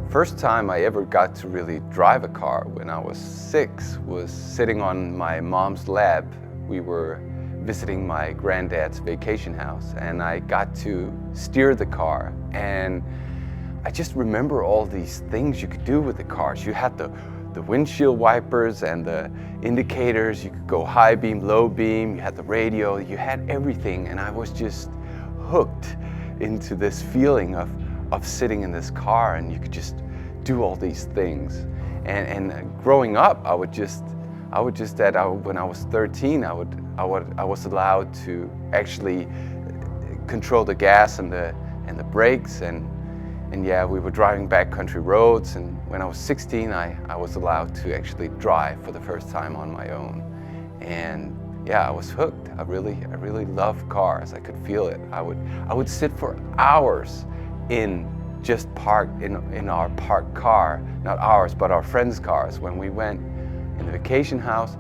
First time I ever got to really drive a car when I was 6 was sitting on my mom's lap. We were visiting my granddad's vacation house and I got to steer the car, and I just remember all these things you could do with the cars. You had the windshield wipers and the indicators, you could go high beam, low beam, you had the radio, you had everything, and I was just hooked into this feeling of sitting in this car, and you could just do all these things. And growing up, when I was 13, I was allowed to actually control the gas and the brakes, and yeah, we were driving backcountry roads, and when I was 16, I was allowed to actually drive for the first time on my own. And yeah, I was hooked. I really love cars. I could feel it. I would sit for hours in our parked car, not ours, but our friends' cars. When we went in the vacation house,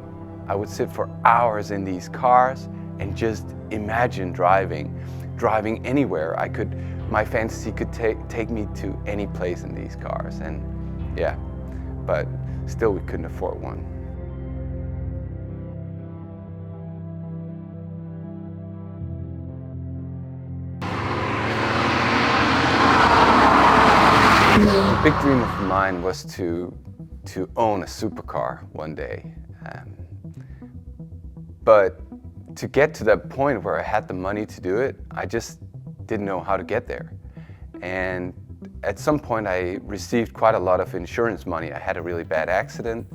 I would sit for hours in these cars and just imagine driving anywhere. My fantasy could take me to any place in these cars, and yeah, but still we couldn't afford one. A big dream of mine was to own a supercar one day. But to get to that point where I had the money to do it, I just didn't know how to get there. And at some point I received quite a lot of insurance money. I had a really bad accident,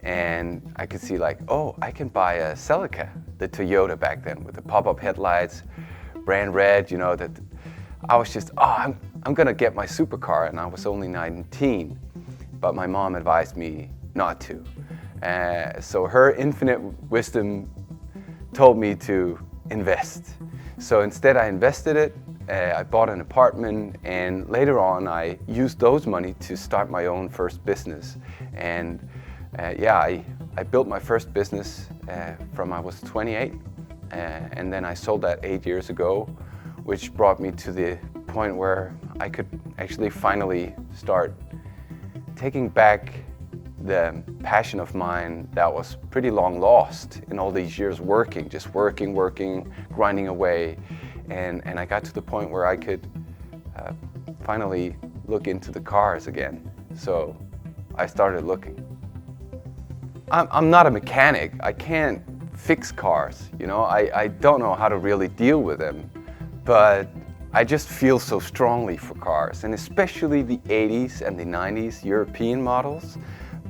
and I could see like, oh, I can buy a Celica, the Toyota back then, with the pop-up headlights, brand red, that I was just, I'm gonna get my supercar, and I was only 19, but my mom advised me not to. So her infinite wisdom told me to invest. So instead I invested it, I bought an apartment, and later on I used those money to start my own first business. And I built my first business from I was 28, and then I sold that 8 years ago, which brought me to the point where I could actually finally start taking back the passion of mine that was pretty long lost in all these years working, grinding away. And I got to the point where I could finally look into the cars again. So I started looking. I'm not a mechanic. I can't fix cars, I don't know how to really deal with them. But I just feel so strongly for cars, and especially the 80s and the 90s European models.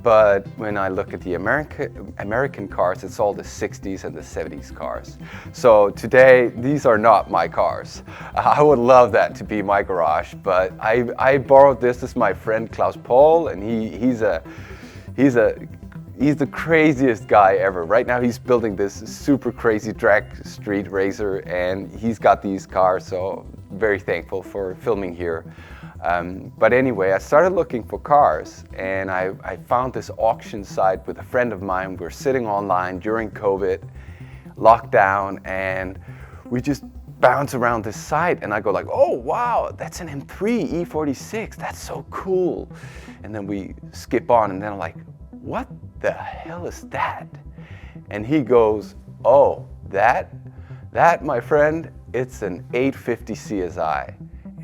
But when I look at the American cars, it's all the 60s and the 70s cars. So today, these are not my cars. I would love that to be my garage, but I borrowed this as my friend Klaus Paul, and he's the craziest guy ever. Right now he's building this super crazy drag street racer, and he's got these cars, so very thankful for filming here. But anyway, I started looking for cars, and I found this auction site with a friend of mine. We're sitting online during COVID, lockdown, and we just bounce around this site, and I go like, oh wow, that's an M3 E46, that's so cool. And then we skip on, and then I'm like, what the hell is that? And he goes, oh, that my friend, it's an 850 CSI.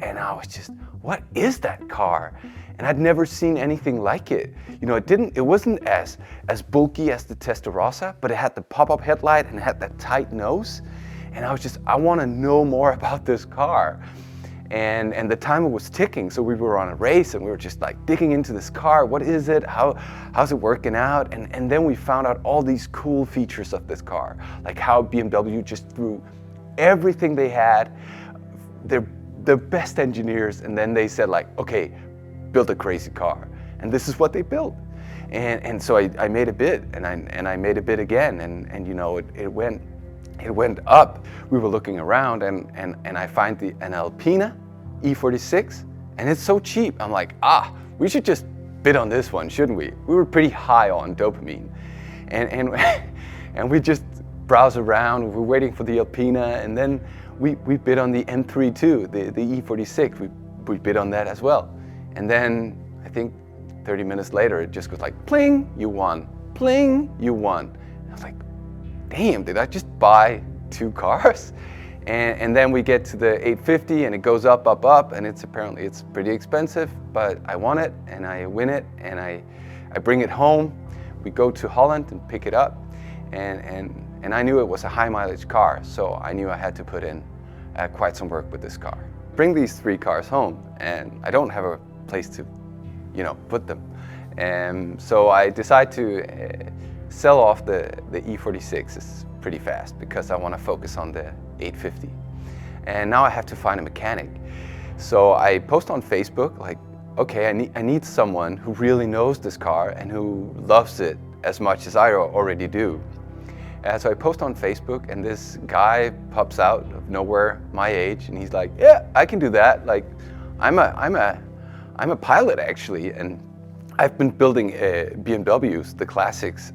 And I was just, what is that car? And I'd never seen anything like it. It wasn't as bulky as the Testarossa, but it had the pop-up headlight and it had that tight nose. And I want to know more about this car. And the timer was ticking, so we were on a race, and we were just like digging into this car. What is it? How's it working out? And then we found out all these cool features of this car, like how BMW just threw everything they had, their best engineers, and then they said like, okay, build a crazy car. And this is what they built. And so I made a bid, and I made a bid again, and it went up. We were looking around, and I find an Alpina E46, and it's so cheap. I'm like, we should just bid on this one, shouldn't we? We were pretty high on dopamine, and we just browse around. We're waiting for the Alpina, and then we bid on the M3 too, the E46. We bid on that as well, and then I think 30 minutes later, it just goes like, pling, you won, pling, you won. And I was like, damn, did I just buy 2 cars? And then we get to the 850 and it goes up, up, up, and it's pretty expensive, but I won it and I win it and I bring it home. We go to Holland and pick it up, and I knew it was a high mileage car, so I knew I had to put in quite some work with this car. Bring these 3 cars home, and I don't have a place to, put them. And so I decide to sell off the E46s pretty fast because I want to focus on the 850. And now I have to find a mechanic. So I post on Facebook like, okay, I need someone who really knows this car and who loves it as much as I already do. So I post on Facebook, and this guy pops out of nowhere, my age, and he's like, yeah, I can do that. Like, I'm a pilot actually, and I've been building BMWs, the classics,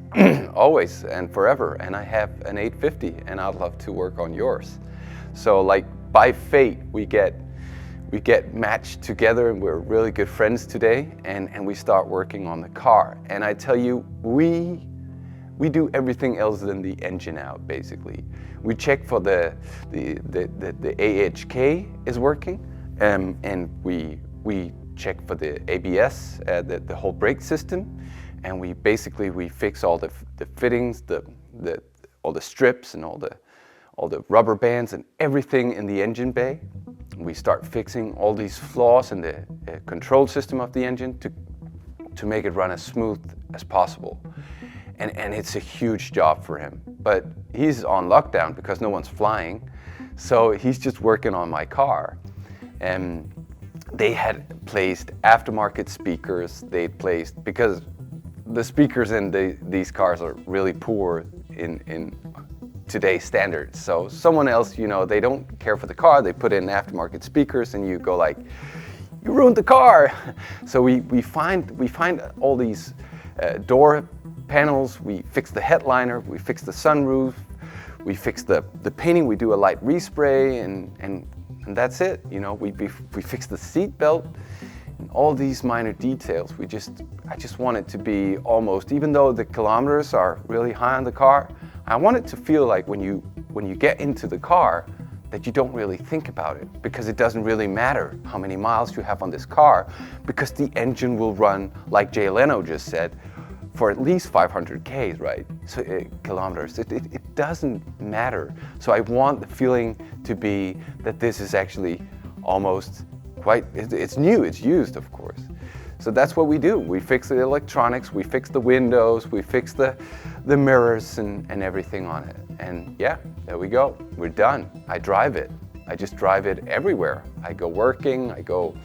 always and forever, and I have an 850, and I'd love to work on yours. So like by fate, we get matched together, and we're really good friends today, and we start working on the car. And I tell you, we do everything else than the engine out, basically. We check for the AHK is working, and we check for the ABS, the whole brake system, and we fix all the fittings, all the strips and all the rubber bands and everything in the engine bay. We start fixing all these flaws in the control system of the engine to make it run as smooth as possible. And it's a huge job for him. But he's on lockdown because no one's flying, so he's just working on my car. And they had placed aftermarket speakers. Because the speakers in these cars are really poor in today's standards. So someone else, they don't care for the car, they put in aftermarket speakers, and you go like, you ruined the car. So we find all these door panels, we fix the headliner, we fix the sunroof, we fix the painting, we do a light respray, and that's it. We fix the seat belt, and all these minor details. I just want it to be almost, even though the kilometers are really high on the car, I want it to feel like when you get into the car that you don't really think about it, because it doesn't really matter how many miles you have on this car, because the engine will run, like Jay Leno just said, for at least 500 Ks, right? So kilometers. It doesn't matter. So I want the feeling to be that this is actually almost it's new, it's used, of course. So that's what we do. We fix the electronics, we fix the windows, we fix the mirrors and everything on it. And yeah, there we go. We're done. I drive it. I just drive it everywhere. I go working, I go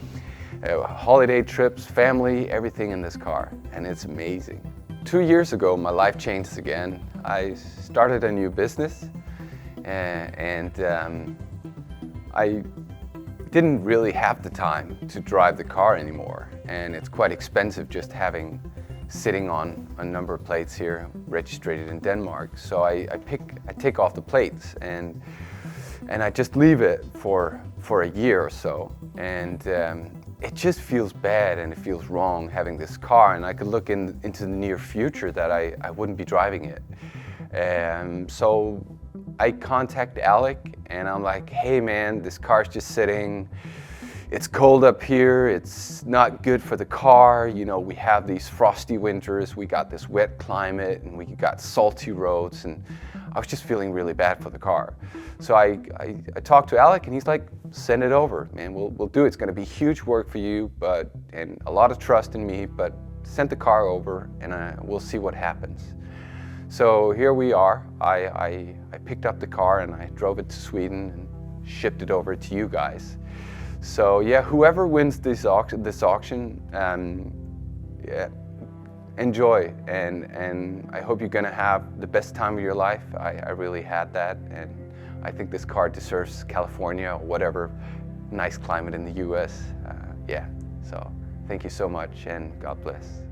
holiday trips, family, everything in this car, and it's amazing. 2 years ago, my life changed again. I started a new business, and I didn't really have the time to drive the car anymore, and it's quite expensive just sitting on a number of plates here, registered in Denmark. So I take off the plates and I just leave it for a year or so, and it just feels bad and it feels wrong having this car, and I could look into the near future that I wouldn't be driving it. So I contact Alec and I'm like, hey man, this car's just sitting. It's cold up here, it's not good for the car. We have these frosty winters, we got this wet climate, and we got salty roads, and I was just feeling really bad for the car. So I talked to Alec, and he's like, send it over, man, we'll do it. It's gonna be huge work for you, and a lot of trust in me, but send the car over and we'll see what happens. So here we are. I picked up the car and I drove it to Sweden and shipped it over to you guys. So yeah, whoever wins this auction, yeah, enjoy, and I hope you're gonna have the best time of your life. I really had that, and I think this car deserves California or whatever nice climate in the US. Yeah, so thank you so much, and God bless.